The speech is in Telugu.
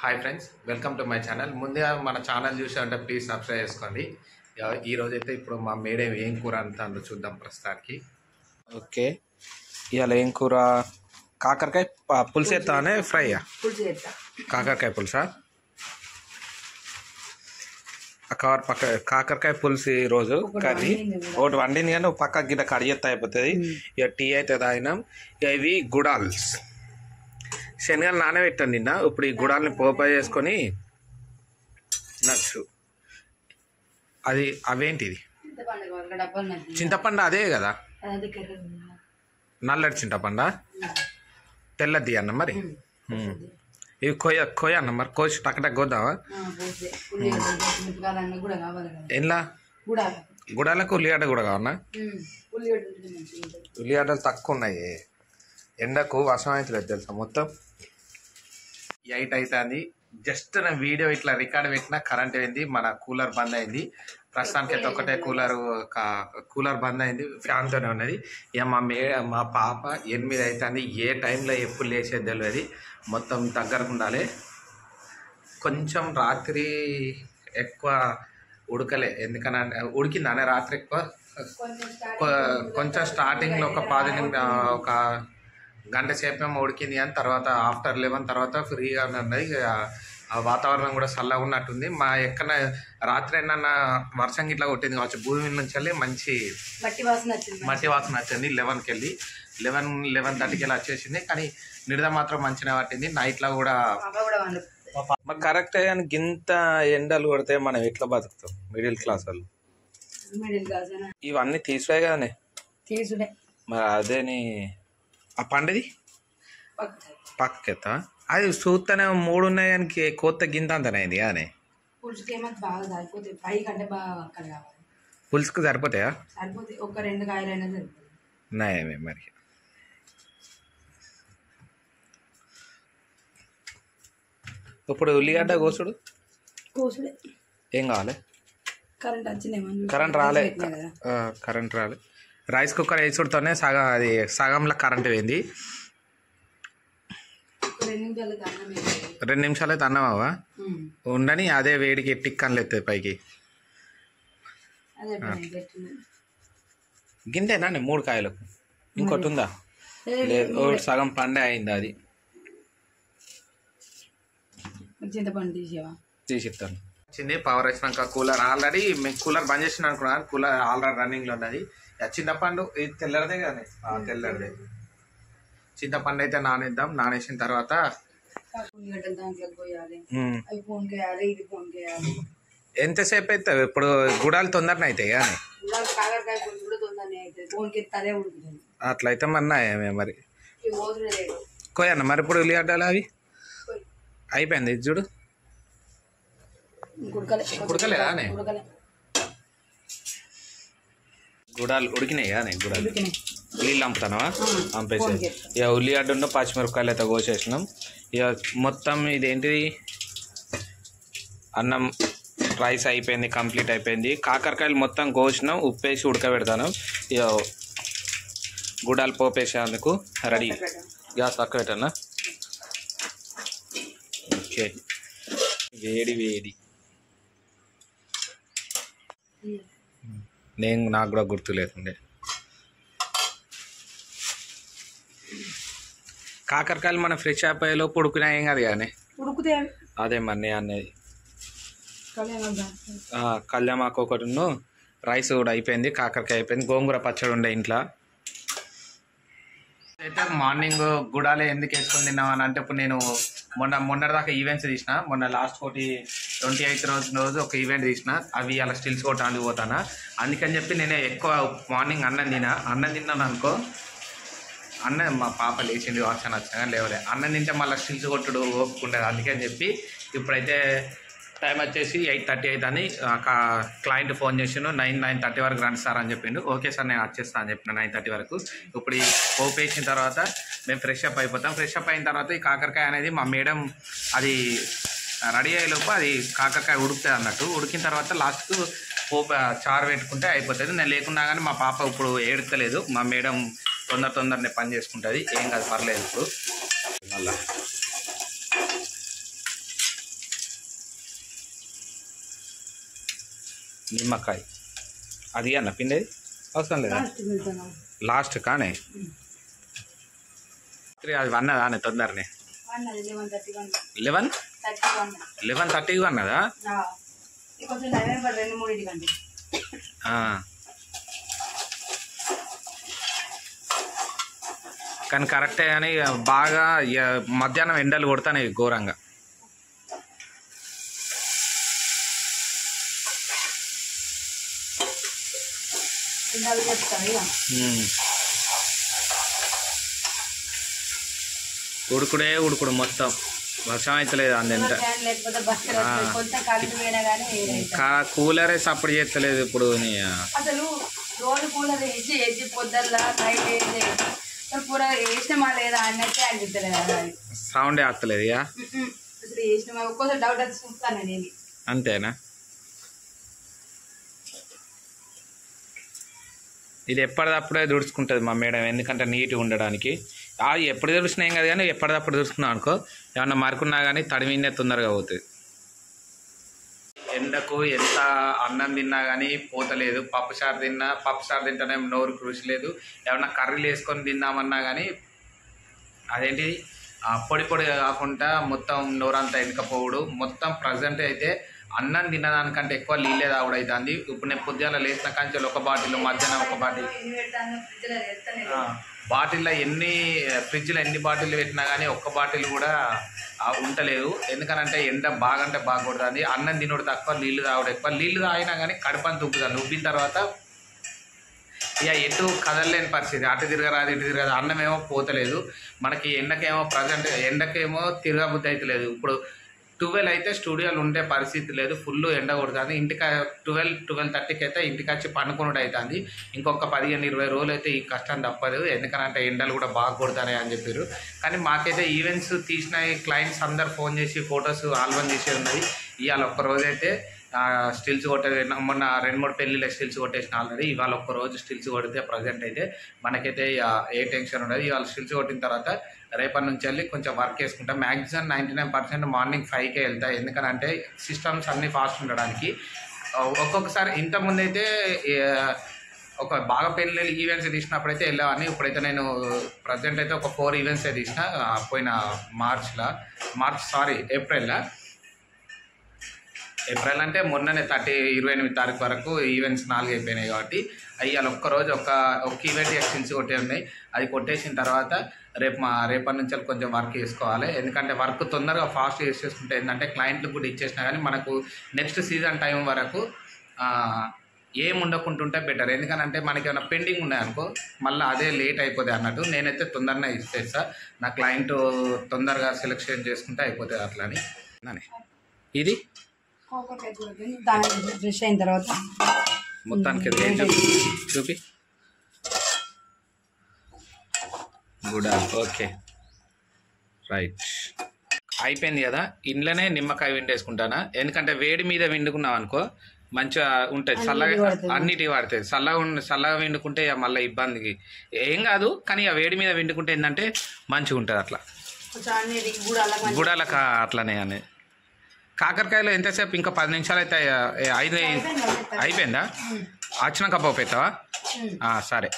Hi friends, welcome to my channel. ముందుగా మన ఛానల్ చూసారంటే ప్లీజ్ సబ్స్క్రైబ్ చేసుకోండి. ఈ రోజైతే ఇప్పుడు మా మేడం ఏం కూర అంటారో చూద్దాం ప్రస్తుతానికి. ఓకే, ఇవాళ ఏం కూర? కాకరకాయ పులుసు ఎత్తానే ఫ్రైయా? కాకరకాయ పులుసా? కాకరకాయ పులుసు ఈరోజు కర్రీ ఒకటి వండింది కానీ ఒక పక్క గిట్ట కడిగెత్త అయిపోతుంది. ఇక టీ అయితే తాగినాం. ఇక ఇవి గుడాల్స్, శనగలు నానబెట్టాను నిన్న. ఇప్పుడు ఈ గుడాలని పోపా చేసుకొని నచ్చు. అది అవేంటిది? చింతపండు అదే కదా? నల్లటి చింతపండా? తెల్లది అన్న మరి. ఇవి కొయ్య అన్న మరి. కోసి టక్ కోద్దామా? ఎలా గుడాలకు ఉల్లిగడ్డ కూడా కావన్నా? ఉల్లిగడ్డలు తక్కువ ఉన్నాయి, ఎండకు వర్షం అవుతుంది తెలుసా. మొత్తం 8 అవుతుంది. జస్ట్ నా వీడియో ఇట్లా రికార్డ్ పెట్టినా కరెంట్ అయింది. మన కూలర్ బంద్ అయింది. ప్రస్తుతానికి అయితే ఒకటే కూలర్ బంద్ అయింది, ఫ్యాన్తోనే ఉన్నది. ఇక మా పాప 8 అవుతుంది. ఏ టైంలో ఎప్పుడు లేచేది తెలియదు. మొత్తం దగ్గరకు ఉండాలి. కొంచెం రాత్రి ఎక్కువ ఉడకలే, ఎందుకన్నా ఉడికిందానే రాత్రి ఎక్కువ. కొంచెం స్టార్టింగ్లో ఒక గంట సేపేమో ఉడికింది, కానీ తర్వాత ఆఫ్టర్ 11 తర్వాత ఫ్రీగా ఉన్నది. వాతావరణం కూడా చల్లగా ఉన్నట్టుంది. మా ఎక్కడ రాత్రి ఏమన్నా వర్షం గిట్లా కొట్టింది కావచ్చు. భూమి నుంచి వెళ్ళి మంచి మట్టి వాసన వచ్చింది. 11కి వెళ్ళి 11:30కి వెళ్ళి వచ్చేసింది. కానీ నిద్ర మాత్రం మంచిగా పట్టింది. నైట్లో కూడా మరి కరెక్ట్. కానీ గింత ఎండలు కొడితే మనం ఎట్లా బతుకుతాం? మిడిల్ క్లాస్ వాళ్ళు. ఇవన్నీ తీసుడే కదనే మరి. అదేని ఆ పండుది పక్కకెత్తా. అది చూస్తేనే 3 ఉన్నాయి కానీ కొత్త గింత అంతనైంది కానీ పులుసుకు సరిపోతాయా? నయమే మరి. ఇప్పుడు ఉల్లిగడ్డ కోసుడు ఏం కావాలి? కరెంట్ రాలే. రైస్ కుక్కర్ వేసుడుతోనే సగంలో కరెంట్ పోయింది. 2 నిమిషాలు అయితే అన్నమావా ఉండని. అదే వేడికి టిక్కన్లు ఎత్తుంది పైకి. గింతేనా 3 కాయలకు? ఇంకోటి ఉందా? లేదు, సగం పండే అయింది. అది తీసిస్తాను. వచ్చింది పవర్ వచ్చినాక. కూలర్ ఆల్రెడీ మేము కూలర్ బంద్ చేసిన అనుకున్నాను. కూలర్ ఆల్రెడీ రన్నింగ్లో ఉన్నది. చింతపండు ఇది తెల్లదే కదా? తెల్లదే. చింతపండు అయితే నానేద్దాం. నానేసిన తర్వాత ఎంతసేపు అవుతుంది? ఇప్పుడు గుడాలు తొందరనే అవుతాయి కానీ అట్లయితే మన్నాయమే మరి. కోయన్న మరి. ఇప్పుడు ఉల్లిగడ్డలు అవి అయిపోయింది. ఇది చూడు, ఉడకలేదా? గుడాలు ఉడికినాయి కానీ గుడాలు నీళ్ళు పంపుతానవా? పంపేసి ఇక ఉల్లిగడ్డ ఉన్న పచ్చిమిరపకాయలు అయితే కోసేసినాం. ఇక మొత్తం ఇదేంటిది అన్నం రైస్ అయిపోయింది, కంప్లీట్ అయిపోయింది. కాకరకాయలు మొత్తం కోసినాం, ఉప్పేసి ఉడకబెడతాను. ఇక గుడాలు పోపేసేందుకు రెడీ. గ్యాస్ పక్క పెట్టానా? ఓకే. వేడి నాకు కూడా గుర్తు లేకుండే. కాకరకాయలు మనం ఫ్రెష్ అయిపోయేలోపు ఉడుకునా ఏం కాదు కానీ అదే మరి అనేది. కళ్యామాకు ఒకటి, రైస్ కూడా అయిపోయింది, కాకరకాయ అయిపోయింది. గోంగూర పచ్చడి ఉండే ఇంట్లో. అయితే మార్నింగ్ గుడాలే ఎందుకు వేసుకొని తిన్నామని అంటే, ఇప్పుడు నేను మొన్నటిదాకా ఈవెంట్స్ తీసిన. మొన్న లాస్ట్ 28th రోజు ఒక ఈవెంట్ తీసిన. అవి అలా స్టిల్స్ కొట్టడానికి పోతానా. అందుకని చెప్పి నేను ఎక్కువ మార్నింగ్ అన్నం తిన్నాను అనుకో. అన్నం మా పాప లేచింది వచ్చా నచ్చగా లేవలే. అన్నం తింటే మళ్ళీ స్టిల్స్ కొట్టుడు ఓపుకుంటుంది. అందుకని చెప్పి ఇప్పుడైతే టైం వచ్చేసి 8:30 అవుతుంది. క్లయింట్ ఫోన్ చేసిండు 9:30 వరకు రండి సార్ అని చెప్పిండు. ఓకే సార్ నేను వచ్చేస్తాను అని చెప్పిన 9:30 వరకు. ఇప్పుడు ఈ పోపు వేసిన తర్వాత మేము ఫ్రెష్ అప్ అయిపోతాం. ఫ్రెష్ అప్ అయిన తర్వాత ఈ కాకరకాయ అనేది మా మేడం అది రెడీ అయ్యేలోపు అది కాకరకాయ ఉడుకుతుంది అన్నట్టు. ఉడికిన తర్వాత లాస్ట్కు పోపు చారు పెట్టుకుంటే అయిపోతుంది. నేను లేకున్నా కానీ మా పాప ఇప్పుడు ఏడుస్తలేదు. మా మేడం తొందరనే పని చేసుకుంటుంది, ఏం కాదు, పర్లేదు. ఇప్పుడు మళ్ళా నిమ్మకాయ అది అన్న పిండేది అవసరం లేదా లాస్ట్ కానీ అది అన్నదా అన్న తొందరనే 11:30 అన్నదా కానీ కరెక్టే కానీ బాగా మధ్యాహ్నం ఎండలు కొడతాయి ఘోరంగా. ఉడుకుడు మొత్తం వర్షం అవుతలేదు అంత కూలరే సపోర్ట్ చేస్తలేదు ఇప్పుడు. అసలు రోజు కూలర్ వేసి పొద్దున్న వేసినమా లేదా అన్నట్టే అనిపిస్తలేదు. సౌండ్ వస్తలేదు ఇక అసలు వేసినమా ఒక్కోసారి డౌట్ వచ్చి చూస్తాను నేను. అంతేనా? ఇది ఎప్పటిదప్పుడే దుడుచుకుంటుంది మా మేడం, ఎందుకంటే నీట్గా ఉండడానికి. ఎప్పుడు దుడిచినా ఏం కాదు కానీ ఎప్పటిదప్పుడు దుడుచుకున్నాం అనుకో ఏమన్నా మరుకున్నా కానీ తడిమినే తొందరగా పోతుంది. ఎండకు ఎంత అన్నం తిన్నా కానీ పోతలేదు. పప్పుచారు తింటేనే నోరు కృషి లేదు. ఏమన్నా కర్రీలు వేసుకొని తిందామన్నా కానీ అదేంటి పొడి కాకుండా మొత్తం నోరంతా ఎండకపోవడు. మొత్తం ప్రజెంట్ అయితే అన్నం తినడానికంటే ఎక్కువ నీళ్ళే తాగుడు అవుతుంది. ఇప్పుడు నేను పొద్దున్న లేచిన కాంచెలు ఒక బాటిల్, మధ్యాహ్నం ఒక బాటిల్, బాటిల్లో ఫ్రిడ్జ్లో ఎన్ని బాటిల్ పెట్టినా కానీ ఒక్క బాటిల్ కూడా ఉండలేదు. ఎందుకనంటే ఎండ బాగా కొడుతుంది. అన్నం తినడు తక్కువ, నీళ్లు తాగుడు ఎక్కువ. నీళ్లు తాగినా కానీ కడుపని ఉబ్బుతుంది. ఉబ్బిన తర్వాత ఇక ఎటు కదలలేని పరిస్థితి. అటు తిరగరాదు ఇటు తిరగదు. అన్నం ఏమో పోతలేదు మనకి. ఎండకేమో తిరగబుద్ధి అయితే లేదు. ఇప్పుడు 12 అయితే స్టూడియోలు ఉండే పరిస్థితి లేదు. ఫుల్ ఎండ కొడుతుంది. ఇంటికి 12:30కి అయితే ఇంటికి వచ్చి పండుకున్నట్టు అవుతుంది. ఇంకొక 15-20 రోజులు అయితే ఈ కష్టం తప్పదు. ఎందుకంటే ఎండలు కూడా బాగా కొడుతున్నాయి అని చెప్పారు. కానీ మాకైతే ఈవెంట్స్ తీసిన క్లయింట్స్ అందరు ఫోన్ చేసి ఫొటోస్ ఆల్బమ్ చేసేది ఉన్నది. ఇవాళ ఒక్కరోజైతే స్టిల్స్ కొట్టేది. మొన్న 2-3 పెళ్ళిళ్ళ స్టిల్స్ కొట్టేసిన ఆల్రెడీ. ఇవాళ ఒక్కరోజు స్టిల్స్ కొడితే ప్రజెంట్ అయితే మనకైతే ఏ టెన్షన్ ఉండదు. ఇవాళ స్టిల్స్ కొట్టిన తర్వాత రేపటి నుంచి వెళ్ళి కొంచెం వర్క్ చేసుకుంటా. మ్యాక్సిమం 99% మార్నింగ్ 5కే వెళ్తా. ఎందుకంటే సిస్టమ్స్ అన్నీ ఫాస్ట్ ఉండడానికి. ఒక్కొక్కసారి ఇంతకుముందు అయితే ఒక బాగా పెళ్ళి ఈవెంట్స్ తీసినప్పుడు అయితే వెళ్ళేవాడిని. ఇప్పుడైతే నేను ప్రజెంట్ అయితే ఒక 4 ఈవెంట్సే తీసిన. పోయిన ఏప్రిల్ అంటే మొన్ననే 28 తారీఖు వరకు ఈవెంట్స్ 4 అయిపోయినాయి. కాబట్టి అయ్యాలి ఒక్కరోజు ఒక ఈవెంట్ ఎక్స్టెన్స్ కొట్టే ఉన్నాయి. అది కొట్టేసిన తర్వాత రేపటి నుంచి కొంచెం వర్క్ చేసుకోవాలి. ఎందుకంటే వర్క్ తొందరగా ఫాస్ట్ చేసుకుంటే ఏంటంటే క్లయింట్లకు కూడా ఇచ్చేసినా కానీ మనకు నెక్స్ట్ సీజన్ టైం వరకు ఏం ఉండకుంటుంటే బెటర్. ఎందుకంటే మనకి ఏమైనా పెండింగ్ ఉన్నాయనుకో మళ్ళీ అదే లేట్ అయిపోతుంది అన్నట్టు. నేనైతే తొందరగా ఇచ్చేస్తా. నా క్లయింట్ తొందరగా సెలెక్షన్ చేసుకుంటే అయిపోతుంది అట్లా అని. ఇది ఫ్రెష్ అయిన తర్వాత మొత్తానికి చూపి గుడ్. ఓకే రైట్ అయిపోయింది కదా. ఇంట్లోనే నిమ్మకాయ విండేసుకుంటానా. ఎందుకంటే వేడి మీద విండుకున్నాం అనుకో మంచిగా ఉంటుంది. చల్లగా అన్నిటికీ పడుతుంది. చల్లగా విండుకుంటే మళ్ళీ ఇబ్బందికి ఏం కాదు. కానీ ఆ వేడి మీద విండుకుంటే ఏంటంటే మంచిగా ఉంటుంది. అట్లా గుడాలక అట్లనే అని. కాకరకాయలో ఎంతసేపు? ఇంకా 10 నిమిషాలు అయితే 5 అయిపోయిందా? వచ్చినాక పోతావా? సరే.